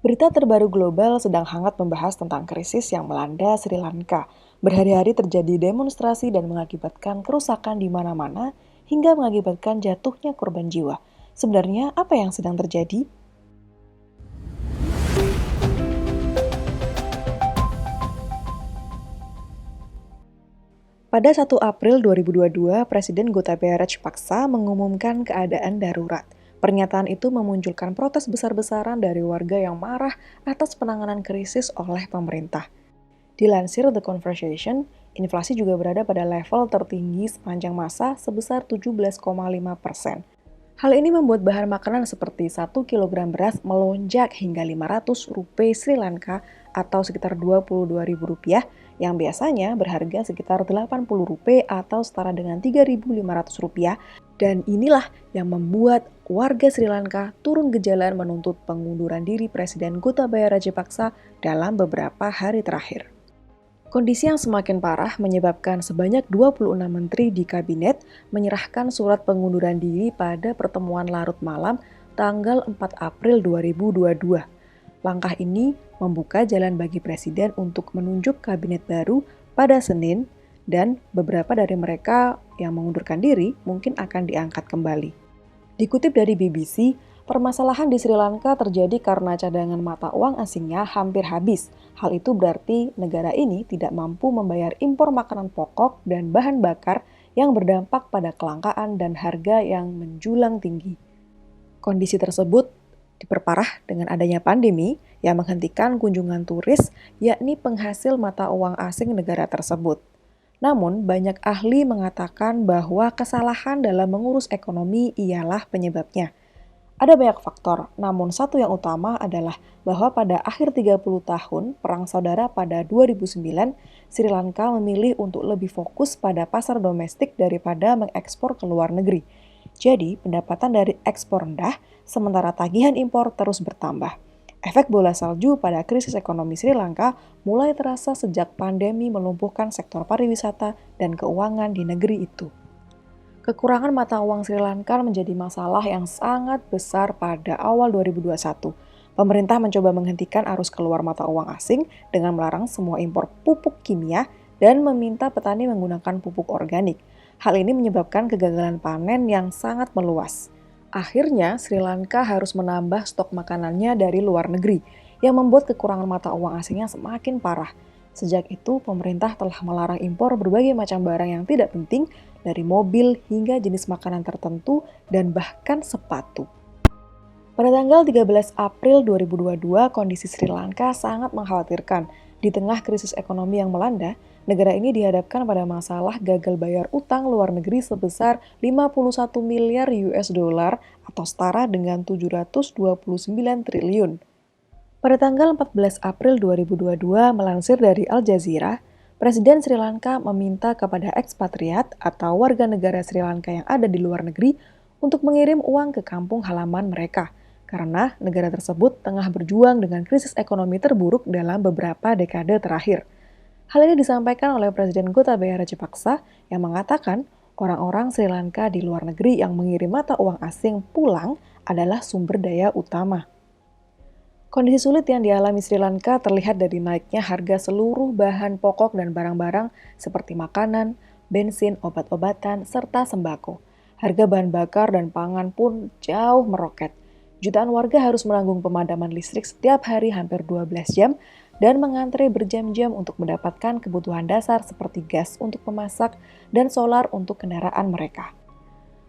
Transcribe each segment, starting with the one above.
Berita terbaru global sedang hangat membahas tentang krisis yang melanda Sri Lanka. Berhari-hari terjadi demonstrasi dan mengakibatkan kerusakan di mana-mana hingga mengakibatkan jatuhnya korban jiwa. Sebenarnya apa yang sedang terjadi? Pada 1 April 2022, Presiden Gotabaya Rajapaksa mengumumkan keadaan darurat. Pernyataan itu memunculkan protes besar-besaran dari warga yang marah atas penanganan krisis oleh pemerintah. Dilansir The Conversation, inflasi juga berada pada level tertinggi sepanjang masa sebesar 17,5%. Hal ini membuat bahan makanan seperti 1 kilogram beras melonjak hingga 500 rupiah Sri Lanka atau sekitar Rp22.000 yang biasanya berharga sekitar Rp80 atau setara dengan Rp3.500. Dan inilah yang membuat warga Sri Lanka turun ke jalan menuntut pengunduran diri Presiden Gotabaya Rajapaksa dalam beberapa hari terakhir. Kondisi yang semakin parah menyebabkan sebanyak 26 menteri di kabinet menyerahkan surat pengunduran diri pada pertemuan larut malam tanggal 4 April 2022. Langkah ini membuka jalan bagi presiden untuk menunjuk kabinet baru pada Senin dan beberapa dari mereka yang mengundurkan diri mungkin akan diangkat kembali. Dikutip dari BBC, permasalahan di Sri Lanka terjadi karena cadangan mata uang asingnya hampir habis. Hal itu berarti negara ini tidak mampu membayar impor makanan pokok dan bahan bakar yang berdampak pada kelangkaan dan harga yang menjulang tinggi. Kondisi tersebut diperparah dengan adanya pandemi yang menghentikan kunjungan turis, yakni penghasil mata uang asing negara tersebut. Namun, banyak ahli mengatakan bahwa kesalahan dalam mengurus ekonomi ialah penyebabnya. Ada banyak faktor, namun satu yang utama adalah bahwa pada akhir 30 tahun Perang Saudara pada 2009, Sri Lanka memilih untuk lebih fokus pada pasar domestik daripada mengekspor ke luar negeri. Jadi, pendapatan dari ekspor rendah, sementara tagihan impor terus bertambah. Efek bola salju pada krisis ekonomi Sri Lanka mulai terasa sejak pandemi melumpuhkan sektor pariwisata dan keuangan di negeri itu. Kekurangan mata uang Sri Lanka menjadi masalah yang sangat besar pada awal 2021. Pemerintah mencoba menghentikan arus keluar mata uang asing dengan melarang semua impor pupuk kimia dan meminta petani menggunakan pupuk organik. Hal ini menyebabkan kegagalan panen yang sangat meluas. Akhirnya, Sri Lanka harus menambah stok makanannya dari luar negeri, yang membuat kekurangan mata uang asingnya semakin parah. Sejak itu, pemerintah telah melarang impor berbagai macam barang yang tidak penting, dari mobil hingga jenis makanan tertentu dan bahkan sepatu. Pada tanggal 13 April 2022, kondisi Sri Lanka sangat mengkhawatirkan. Di tengah krisis ekonomi yang melanda, negara ini dihadapkan pada masalah gagal bayar utang luar negeri sebesar 51 miliar US dollar atau setara dengan 729 triliun. Pada tanggal 14 April 2022, melansir dari Al Jazeera, Presiden Sri Lanka meminta kepada ekspatriat atau warga negara Sri Lanka yang ada di luar negeri untuk mengirim uang ke kampung halaman mereka, karena negara tersebut tengah berjuang dengan krisis ekonomi terburuk dalam beberapa dekade terakhir. Hal ini disampaikan oleh Presiden Gotabaya Rajapaksa yang mengatakan orang-orang Sri Lanka di luar negeri yang mengirim mata uang asing pulang adalah sumber daya utama. Kondisi sulit yang dialami Sri Lanka terlihat dari naiknya harga seluruh bahan pokok dan barang-barang seperti makanan, bensin, obat-obatan, serta sembako. Harga bahan bakar dan pangan pun jauh meroket. Jutaan warga harus menanggung pemadaman listrik setiap hari hampir 12 jam dan mengantre berjam-jam untuk mendapatkan kebutuhan dasar seperti gas untuk memasak dan solar untuk kendaraan mereka.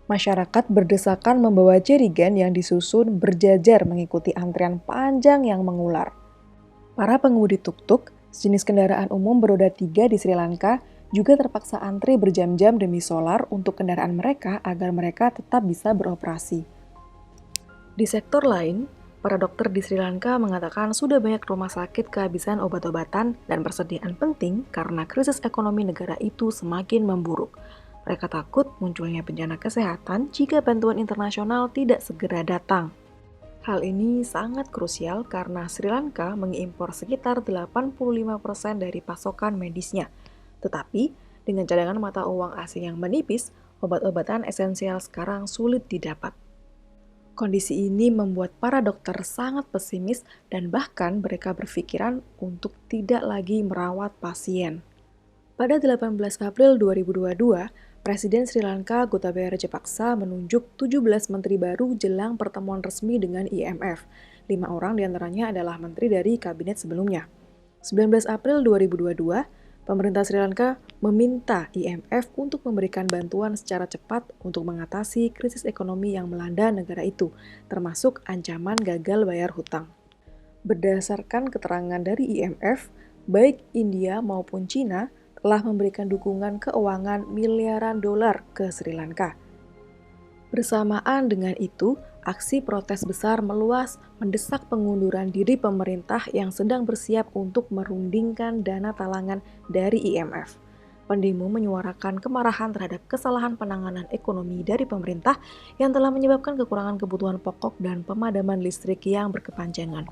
Masyarakat berdesakan membawa jerigen yang disusun berjajar mengikuti antrian panjang yang mengular. Para pengemudi tuk-tuk, sejenis kendaraan umum beroda 3 di Sri Lanka, juga terpaksa antri berjam-jam demi solar untuk kendaraan mereka agar mereka tetap bisa beroperasi. Di sektor lain, para dokter di Sri Lanka mengatakan sudah banyak rumah sakit kehabisan obat-obatan dan persediaan penting karena krisis ekonomi negara itu semakin memburuk. Mereka takut munculnya bencana kesehatan jika bantuan internasional tidak segera datang. Hal ini sangat krusial karena Sri Lanka mengimpor sekitar 85% dari pasokan medisnya. Tetapi, dengan cadangan mata uang asing yang menipis, obat-obatan esensial sekarang sulit didapat. Kondisi ini membuat para dokter sangat pesimis dan bahkan mereka berpikiran untuk tidak lagi merawat pasien. Pada 18 April 2022, Presiden Sri Lanka Gotabaya Rajapaksa menunjuk 17 menteri baru jelang pertemuan resmi dengan IMF. 5 orang diantaranya adalah menteri dari kabinet sebelumnya. 19 April 2022, pemerintah Sri Lanka meminta IMF untuk memberikan bantuan secara cepat untuk mengatasi krisis ekonomi yang melanda negara itu, termasuk ancaman gagal bayar hutang. Berdasarkan keterangan dari IMF, baik India maupun China telah memberikan dukungan keuangan miliaran dolar ke Sri Lanka. Bersamaan dengan itu, aksi protes besar meluas mendesak pengunduran diri pemerintah yang sedang bersiap untuk merundingkan dana talangan dari IMF. Pendemo menyuarakan kemarahan terhadap kesalahan penanganan ekonomi dari pemerintah yang telah menyebabkan kekurangan kebutuhan pokok dan pemadaman listrik yang berkepanjangan.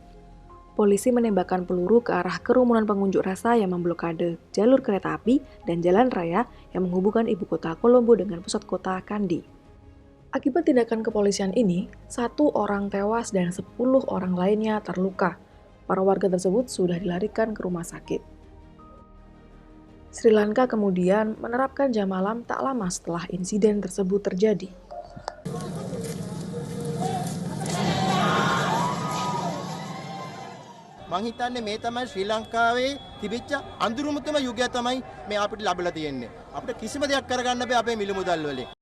Polisi menembakkan peluru ke arah kerumunan pengunjuk rasa yang memblokade jalur kereta api dan jalan raya yang menghubungkan ibu kota Colombo dengan pusat kota Kandy. Akibat tindakan kepolisian ini, 1 orang tewas dan 10 orang lainnya terluka. Para warga tersebut sudah dilarikan ke rumah sakit. Sri Lanka kemudian menerapkan jam malam tak lama setelah insiden tersebut terjadi. මං හිතන්නේ මේ තමයි ශ්‍රී ලංකාවේ තිබිච්ච අඳුරුමතම යුගය තමයි මේ අපිට ලැබලා තියෙන්නේ. අපිට කිසිම දෙයක් කරගන්න බෑ අපේ මිල මුදල් වලින්.